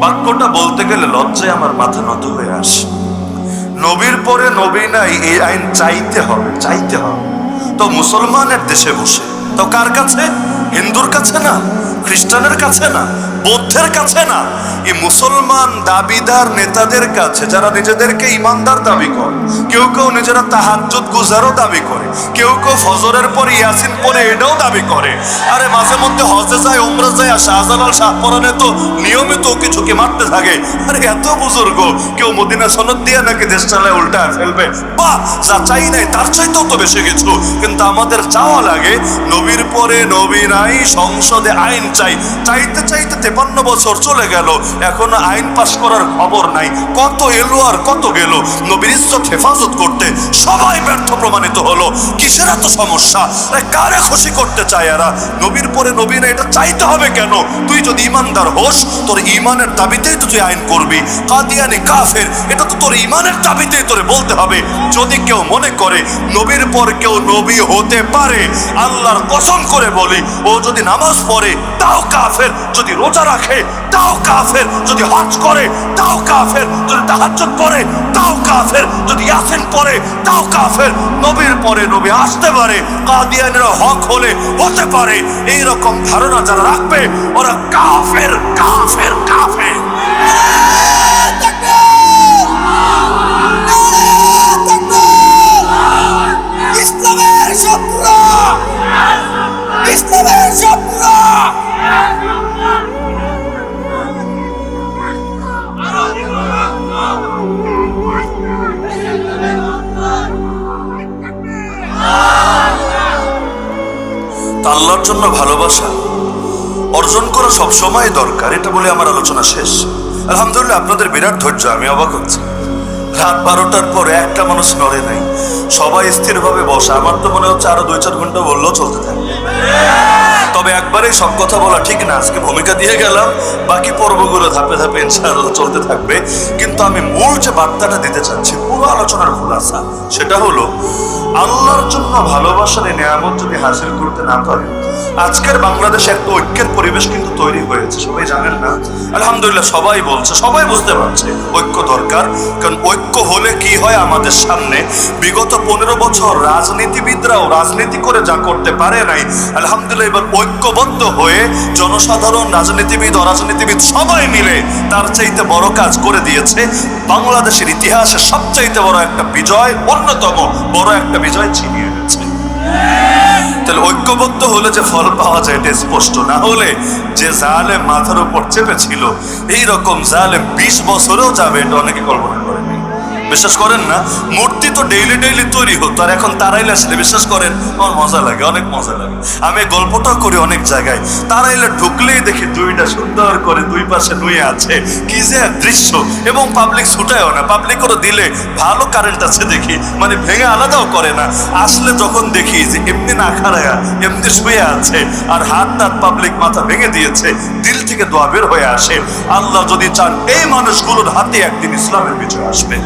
বাক্যটা বলতে গেলে লজ্জায় আমার মাথা নত হয়ে আসে। নবীর পরে নবী নাই, এই আইন চাইতে হবে, চাইতে হবে। তো মুসলমানের দেশে বসে, তো কার কাছে? হিন্দুর কাছে না, খ্রিস্টানের কাছে না, বৌদ্ধের কাছে না, এই মুসলমান দাবিদার নেতাদের কাছে, যারা নিজেদেরকে ইমানদার দাবি করে। কেউ কেউ নিজেরা তাহাজ্জুদ গুজারও দাবি করে, কেউ কেউ ফজরের পর ইয়াসিন পড়ে এটাও দাবি করে। আরে মাঝে মধ্যে হজে যায়, উমরা যায়, আর শাহজালাল শাহপরানে তো নিয়মিত কিছু কি মারতে থাকে। আরে এত বুজুর্গ, কেউ মদিনা সনদ দিয়ে নাকি দেশ চালায় উল্টা ফেলবে। বাহ, যা চাই নাই তার চাইতেও তো বেশি কিছু। কিন্তু আমাদের চাওয়া লাগে নবীর পরে নবী নাই, সংসদে আইন চাই। চাইতে চাইতে 53 বছর চলে গেল, এখনো আইন পাশ করার খবর নাই। কত এলো আর কত গেল। নবীর ইজ্জত হেফাজত করতে সবাই ব্যর্থ প্রমাণিত হলো। কিসের এত সমস্যা? কারে খুশি করতে চায় এরা? নবীর পরে নবী না, এটা চাইতে হবে কেন? তুই যদি ইমানদার হোস, তোর ইমানের দাবিতেই তো তুই আইন করবি। কাদিয়ানি কাফের, এটা তো তোর ইমানের দাবিতেই তোরে বলতে হবে। যদি কেউ মনে করে নবীর পর কেউ নবী হতে পারে, আল্লাহর কসম করে বলি, ও যদি নামাজ পড়ে তাও কাফের, যদি রোজা রাখে তাও কাফের, যদি হজ করে তাও কাফের, যদি তাহাজ্জুদ পড়ে তাও কাফের, যদি ইয়াসিন পড়ে তাও কাফের। নবীর পরে নবী আসতে পারে, কাদিয়ানিরা হক হলে হতে পারে, এইরকম ধারণা যারা রাখবে ওরা কাফের, কাফের, কাফের। ইসলামের শত্রু, ইসলামের শত্রু। আল্লাহর জন্য ভালোবাসা অর্জন করা সবসময় দরকার, এটা বলে আমার আলোচনা শেষ। আলহামদুলিল্লাহ, আপনাদের বিরাট ধৈর্য, আমি অবাক হচ্ছি। রাত 12টার পরে একটা মানুষ নড়ে নাই, সবাই স্থিরভাবে বসা। আমার তো মনে হচ্ছে আরো 2-4 ঘন্টা বললেও চলতে থাকবে। তবে একবারেই সব কথা বলা ঠিক না, আজকে ভূমিকা দিয়ে গেলাম, বাকি পর্বগুলো ধাপে ধাপে ইনশাআল্লাহ চলতে থাকবে। কিন্তু আমি মূল যে বার্তাটা দিতে চাচ্ছি, পুরো আলোচনার খোলাসা, সেটা হলো আল্লাহর জন্য ভালোবাসার এই নিয়ামত যদি হাসিল করতে না পারে, আজকের বাংলাদেশে একটা ঐক্যের পরিবেশ কিন্তু তৈরি হয়েছে, সবাই জানেন না? আলহামদুলিল্লাহ, সবাই বলছে, সবাই বুঝতে পারছে ঐক্য দরকার। কারণ ঐক্য হলে কি হয়, আমাদের সামনে বিগত 15 বছর রাজনীতিবিদরাও রাজনীতি করে যা করতে পারে নাই, আলহামদুলিল্লাহ এবার ঐক্যবদ্ধ হয়ে জনসাধারণ, রাজনীতিবিদ, অরাজনীতিবিদ সবাই মিলে তার চাইতে বড় কাজ করে দিয়েছে। বাংলাদেশের ইতিহাসে সবচাইতে বড় একটা বিজয়, অন্যতম বড় একটা বিজয় ছিনিয়ে এনেছে। তাহলে ঐক্যবদ্ধ হলে যে ফল পাওয়া যায় এটা স্পষ্ট। না হলে যে জালেম মাথার উপর চেপেছিল, এইরকম জালেম 20 বছরেও যাবে, এটা অনেকে কল্পনা করেনি। বিশ্বাস করেন না? মূর্তি তো ডেইলি ডেইলি তৈরি হতো, আর এখন তারাইলে আসলে বিশ্বাস করেন আমার মজা লাগে, অনেক মজা লাগে। আমি গল্পটাও করি অনেক জায়গায়, তারাইলে ঢুকলেই দেখি দুইটা সুন্দর করে দুই পাশে নুয়ে আছে, কি যে দৃশ্য। এবং পাবলিক ছুটায়ও না, পাবলিকেরও দিলে ভালো কারেন্ট আছে দেখি, মানে ভেঙে আলাদাও করে না। আসলে যখন দেখি যে এমনি না খাড়ায়া এমনি শুয়ে আছে, আর হাত টাত পাবলিক মাথা ভেঙে দিয়েছে, দিল থেকে দোয়া বের হয়ে আসে, আল্লাহ যদি চান এই মানুষগুলোর হাতে একদিন ইসলামের বিজয় আসবে।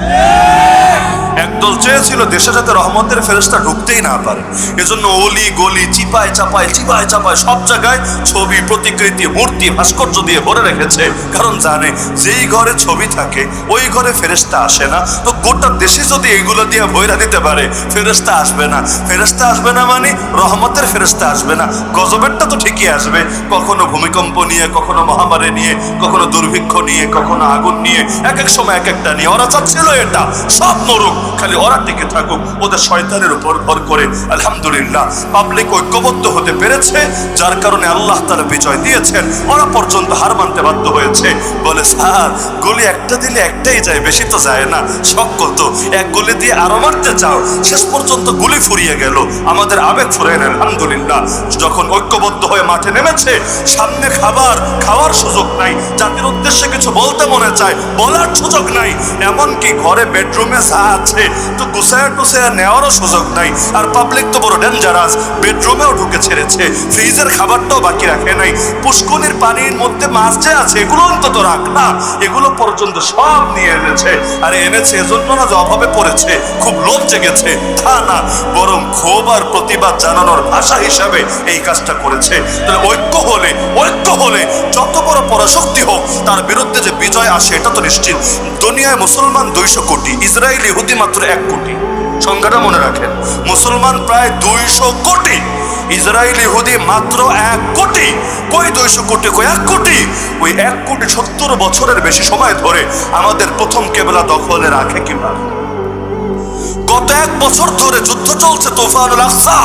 একদল চেয়েছিল দেশে যাতে রহমতের ফেরেশতা ঢুকতেই না পারে, এজন্য অলি গলি চিপায় চাপায় সব জায়গায় ছবি, প্রতিকৃতি, মূর্তি, ভাস্কর্য দিয়ে ভরে রেখেছে। কারণ জানে যেই ঘরে ছবি থাকে ওই ঘরে ফেরেশতা আসে না। তো গোটা দেশে যদি এইগুলো দিয়ে ভৈরা দিতে পারে, ফেরেশতা আসবে না। ফেরেশতা আসবে না মানে রহমতের ফেরেশতা আসবে না, গজবেরটা তো ঠিকই আসবে। কখনো ভূমিকম্প নিয়ে, কখনো মহামারী নিয়ে, কখনো দুর্ভিক্ষ নিয়ে, কখনো আগুন নিয়ে, এক এক সময় এক একটা নিয়ে। ওরা চাচ্ছিল এটা সব মরুক, খালি ওরা টিকে থাকুক ওদের শয়তানের উপর ভর করে। আলহামদুলিল্লাহ, পাবলিক ঐক্যবদ্ধ হতে পেরেছে, যার কারণে আল্লাহ তাআলা বিজয় দিয়েছেন। ওরা পর্যন্ত হার মানতে বাধ্য হয়েছে। বলে, স্যার গুলি একটা দিলে একটাই যায়, বেশি তো যায় না। শখ কত, এক গুলি দিয়ে আরো মারতে চাও, শেষ পর্যন্ত গুলি ফুরিয়ে গেল, আমাদের আবেগ ফুরিয়ে নেন। আলহামদুলিল্লাহ, যখন ঐক্যবদ্ধ হয়ে মাঠে নেমেছে, সামনে খাওয়ার সুযোগ নাই, জাতির উদ্দেশ্যে কিছু বলতে মনে চায়, বলার সুযোগ নাই, এমনকি ঘরে বেডরুমে যা আছে তো গুছায়া টুছায়া নেওয়ারও সুযোগ নাই। আর পাবলিক তো বড় ডেঞ্জারাস, বেডরুমেও ঢুকে ছেড়েছে, ফ্রিজের খাবারটাও বাকি রাখে নাই, পুষ্কনির পানির মধ্যে মাছ যে আছে এগুলো অন্তত রাখ না, এগুলো পর্যন্ত সব নিয়ে এনেছে। আর এনেছে এজন্য না যে অভাবে পড়েছে, খুব লোভ জেগেছে, তা না, বরং ক্ষোভ আর প্রতিবাদ জানানোর ভাষা হিসাবে এই কাজটা করেছে। তাহলে ঐক্য হলে যত বড় পরাশক্তি হোক, তার বিরুদ্ধে যে বিজয় আসে এটা তো নিশ্চিত। দুনিয়ায় মুসলমান 200 কোটি, ইসরায়েল ইহুদি মাত্র 1 কোটি। সংখ্যাটা মনে রাখেন, মুসলমান প্রায় 200 কোটি, ইসরায়েল ইহুদি মাত্র 1 কোটি। কই 200 কোটি, কই 1 কোটি? ওই 1 কোটি 70 বছরের বেশি সময় ধরে আমাদের প্রথম কেবলা দখলে রাখে কিভাবে? গত 1 বছর ধরে যুদ্ধ চলছে তুফানুল আকসা।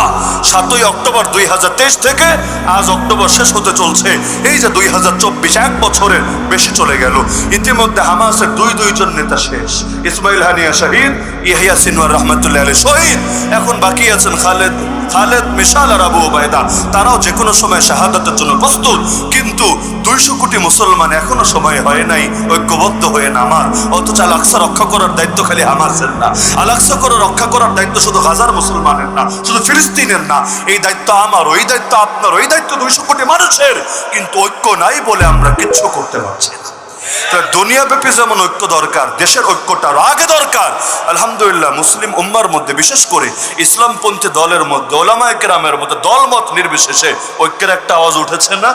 7ই অক্টোবর 2023 থেকে আজ অক্টোবর শেষ হতে চলছে, এই যে 2024, 1 বছরের বেশি চলে গেল। ইতিমধ্যে হামাসের দুইজন নেতা শেষ, ইসমাইল হানিয়া শহীদ, ইয়াহিয়া সিনওয়ার রহমতুল্লাহ আলাইহি শহীদ। এখন বাকি আছেন খালেদ মিশাল আর আবু ওবায়দা, তারাও যে কোনো সময় শাহাদাতের জন্য প্রস্তুত। কিন্তু 200 কোটি মুসলমান এখনো সময় হয় নাই ঐক্যবদ্ধ হয়ে নামার। অথচ আল আকসা রক্ষা করার দায়িত্ব খালি হামাসের না, আল আকসা রক্ষা করার দায়িত্ব শুধু হাজার মুসলমানের না, শুধু ফিলিস্তিনের না, এই দায়িত্ব আমার, ওই দায়িত্ব আপনার, ওই দায়িত্ব 200 কোটি মানুষের। কিন্তু ঐক্য নাই বলে আমরা কিচ্ছু করতে পারছি না। দুনিয়াব্যাপী যেমন ঐক্য দরকার, দেশের ঐক্যটা আরো আগে দরকার। আলহামদুলিল্লাহ মুসলিম উম্মার মধ্যে, বিশেষ করে ইসলামপন্থী দলের মধ্যে, ওলামায়ে কেরামের মধ্যে দলমত নির্বিশেষে ঐক্যের একটা আওয়াজ উঠেছে না?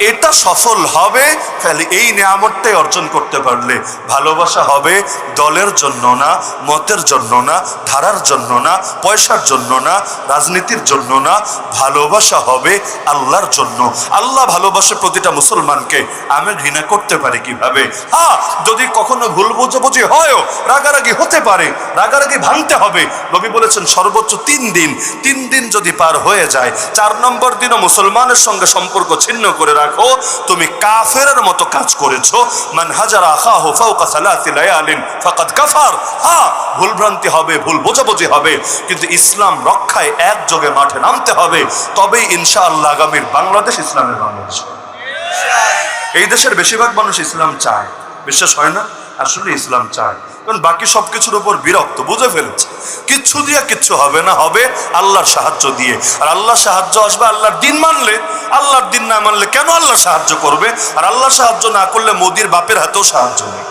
এটা সফল হবে খালি এই নিয়ামতটাই অর্জন করতে পারলে। ভালোবাসা হবে দলের জন্য না, মতের জন্য না, ধারার জন্য না, পয়সার জন্য না, রাজনীতির জন্য না, ভালোবাসা হবে আল্লাহর জন্য। আল্লাহ ভালোবাসে প্রতিটা মুসলমানকে, আমি ঘৃণা করতে পারি কিভাবে? হ্যাঁ, যদি কখনো ভুল বোঝাবুঝি হয়, রাগারাগি হতে পারে, রাগারাগি ভাঙতে হবে। নবী বলেছেন সর্বোচ্চ 3 দিন। 3 দিন যদি পার হয়ে যায়, 4 নম্বর দিনও মুসলমানের সঙ্গে সম্পর্ক ছিন্ন করে রাখো, তুমি কাফেরের মতো কাজ করেছো। মান হাজারা আখাহু ফাওকা সালাসি লায়ালিন ফাকাদ কাফার। হ্যাঁ, ভুলভ্রান্তি হবে, ভুল বোঝাবুঝি হবে, কিন্তু ইসলাম রক্ষায় একযোগে মাঠে নামতে হবে। তবেই ইনশাআল্লাহ আগামীর বাংলাদেশ ইসলামের বাংলাদেশ। এই দেশের বেশিরভাগ মানুষ ইসলাম চায়, বিশ্বাস হয় না? আসলে ইসলাম চায়, কারণ বাকি সবকিছুর উপর বিরক্ত, বুঝে ফেলেছে কিচ্ছু দিয়ে কিচ্ছু হবে না, হবে আল্লাহর সাহায্য দিয়ে। আর আল্লাহর সাহায্য আসবে আল্লাহর দিন মানলে। আল্লাহর দিন না মানলে কেন আল্লাহ সাহায্য করবে? আর আল্লাহ সাহায্য না করলে মোদির বাপের হাতেও সাহায্য নেই,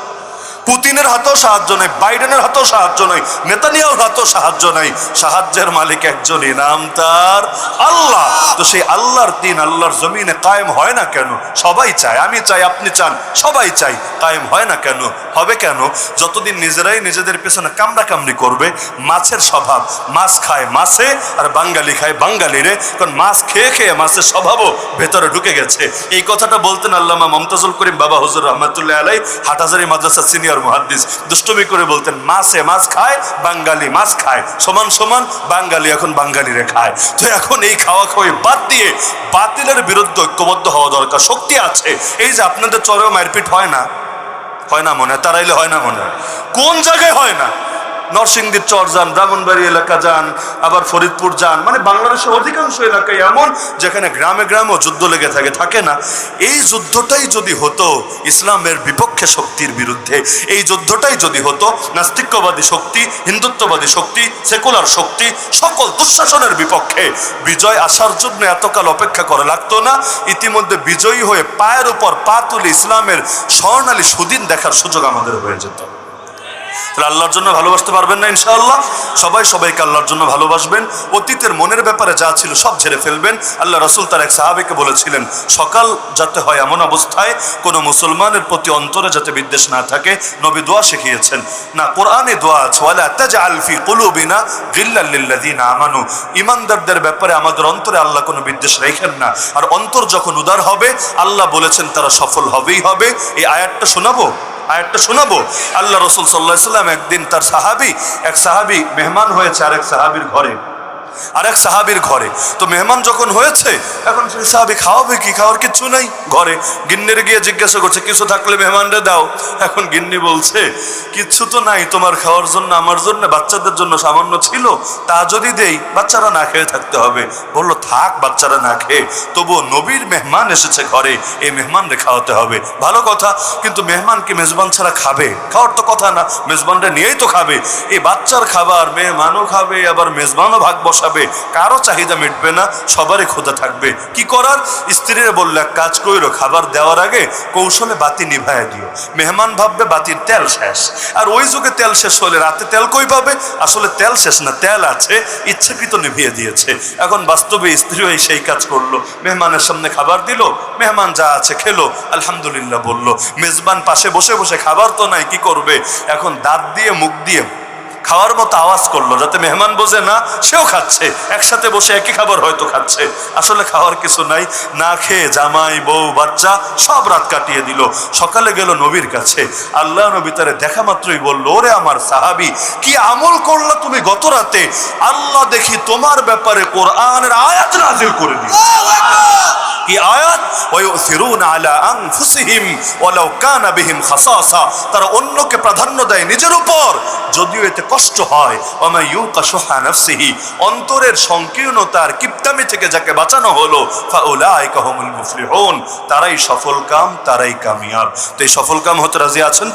পুতিনের হাতেও সাহায্য নেই, বাইডেনের হাতেও সাহায্য নেই, নেতানিয়াহুর হাতেও সাহায্য নেই। সাহায্যের মালিক একজনই, নাম তার আল্লাহ। তো সেই আল্লাহর দিন আল্লাহর জমিনে কায়েম হয় না কেন? সবাই চায়, আমি চাই, আপনি চান, সবাই চাই, কায়েম হয় না কেন? হবে কেন? যতদিন নিজেরাই নিজেদের পেছনে কামড়াকামড়ি করবে। মাছের স্বভাব, মাছ খায় মাছে, আর বাঙালি খায় বাঙালিরে, কারণ মাছ খেয়ে খেয়ে মাছের স্বভাবও ভেতরে ঢুকে গেছে। এই কথাটা বলতেন আল্লামা মমতাজুল করিম বাবা হুজুর রহমতুল্লাহ আলাইহি, হাটহাজারী মাদ্রাসা সিনিয়র মুহাদ্দিস। দুষ্টমি করে বলতেন, মাছে মাছ খায় বাঙালি মাছ খায়, সমান সমান বাঙালি এখন বাঙালিরে খায়। তো এখন এই খাওয়া খাওয়াই বাদ দিয়ে বাতিলের বিরুদ্ধে ঐক্যবদ্ধ হওয়া দরকার। শক্তি আছে। এই যে আপনাদের চরেও মারপিট হয় না, হয় না মনে হয়? তারাইলে হয় না মনে হয়? কোন জায়গায় হয় না? নরসিংদীর চর যান, ব্রাহ্মণবাড়ি এলাকা যান, আবার ফরিদপুর যান, মানে বাংলাদেশের অধিকাংশ এলাকায় এমন যেখানে গ্রামে গ্রামেও যুদ্ধ লেগে থাকে না? এই যুদ্ধটাই যদি হতো ইসলামের বিপক্ষে শক্তির বিরুদ্ধে, এই যুদ্ধটাই যদি হতো নাস্তিক্যবাদী শক্তি, হিন্দুত্ববাদী শক্তি, সেকুলার শক্তি, সকল দুঃশাসনের বিপক্ষে, বিজয় আসার জন্য এতকাল অপেক্ষা করা লাগতো না। ইতিমধ্যে বিজয়ী হয়ে পায়ের উপর পা তুলে ইসলামের স্বর্ণালী সুদিন দেখার সুযোগ আমাদের হয়ে যেত। আল্লাহর জন্য ভালোবাসতে পারবেন না ইনশাআল্লাহ? সবাই সবাইকে আল্লাহর জন্য ভালোবাসবেন। অতীতের মনের ব্যাপারে যা ছিল সব ঝেড়ে ফেলবেন। আল্লাহ রাসূল তার এক সাহাবীকে বলেছিলেন, সকাল যাতে হয় এমন অবস্থায় কোনো মুসলমানের প্রতি অন্তরে যাতে বিদ্বেষ না থাকে। নবী দোয়া শিখিয়েছেন, না কোরআনে দোয়া আছে, ওয়ালা তাজআল ফি কুলুবিনা গিল্লাল লিল্লাযিনা আমানু। ঈমানদারদের ব্যাপারে আমাদের অন্তরে আল্লাহ কোনো বিদ্বেষ রাখেন না। আর অন্তর যখন উদার হবে, আল্লাহ বলেছেন তারা সফল হবেই হবে। এই আয়াতটা শোনাবো, আয়াতটা শোনাবো। আল্লাহ রাসূল সাল্লাল্লাহু আলাইহি ওয়াসাল্লাম একদিন তার এক সাহাবী মেহমান হয়েছে আরেক সাহাবীর ঘরে। তো মেহমান যখন হয়েছে, এখন সেই সাহাবী খাওয়াবে কি? খাওয়ার কিচ্ছু নাই ঘরে। গিন্নির গিয়ে জিজ্ঞাসা করছে, কিছু থাকলে মেহমানরে দাও। এখন গিন্নি বলছে, কিচ্ছু তো নাই তোমার খাওয়ার জন্য, আমার জন্য, বাচ্চাদের জন্য সামান্য ছিল, তা যদি দেই বাচ্চারা না খেয়ে থাকতে হবে। বললো, থাক বাচ্চারা না খেয়ে, তবুও নবীর মেহমান এসেছে ঘরে, এই মেহমানরে খাওয়াতে হবে। ভালো কথা, কিন্তু মেহমান কি মেজবান ছাড়া খাবে? খাওয়ার তো কথা না, মেজবানরা নিয়েই তো খাবে। এই বাচ্চার খাবার মেহমানও খাবে, আবার মেজবানও ভাগ বসাবে। বসাবে, কারো চাহিদা মিটবে না, সবারই ক্ষুধা থাকবে। কি করার? স্ত্রীরা বললো এক কাজ কইরো, খাবার দেওয়ার আগে কৌশলে বাতি নিভায়া দিও। মেহমান ভাববে বাতির তেল শেষ, আর ওই যুগে তেল শেষ হলে রাতে তেল কই পাবে? আসলে তেল শেষ না, তেল আছে, ইচ্ছাকৃত নিভিয়ে দিয়েছে। এখন বাস্তবে স্ত্রীও সেই কাজ করলো, মেহমানের সামনে খাবার দিল, মেহমান যা আছে খেলো, আলহামদুলিল্লাহ বললো। মেজবান পাশে বসে বসে খাবার তো নাই, কি করবে? এখন দাঁত দিয়ে মুখ দিয়ে খাওয়ার মতো আওয়াজ করলো, যাতে মেহমান বোঝে না সেও খাচ্ছে, একসাথে বসে একই খাবার হয়তো খাচ্ছে। আসলে খাওয়ার কিছু নাই, না খেয়ে জামাই বউ বাচ্চা সব রাত কাটিয়ে দিল। সকালে গেল নবীর কাছে, আল্লাহ নবী তারে দেখা মাত্রই বলল, ওরে আমার সাহাবী, কি আমল করলা তুমি গত রাতে? আল্লাহ দেখি তোমার ব্যাপারে কোরআনের আয়াত নাযিল করে দিয়েছে। কি আয়াত? ওয়ায়ুসিরুনা আলা আনফুসিহিম ওয়ালাউ কানা বিহিম খাসাসা, তারা অন্যকে প্রাধান্য দেয় নিজের উপর, যদিও এতে কষ্ট হয়। ওয়ামা ইউকা শুহা নাফসিহি, অন্তরের সংকীর্ণতার কিপটামি থেকে যাকে বাঁচানো হলো, ফাউলাইকা হুমুল মুফলিহুন, তারাই সফল কাম, তারাই কামিয়াব। তো এই সফল কাম হতে রাজি আছেন?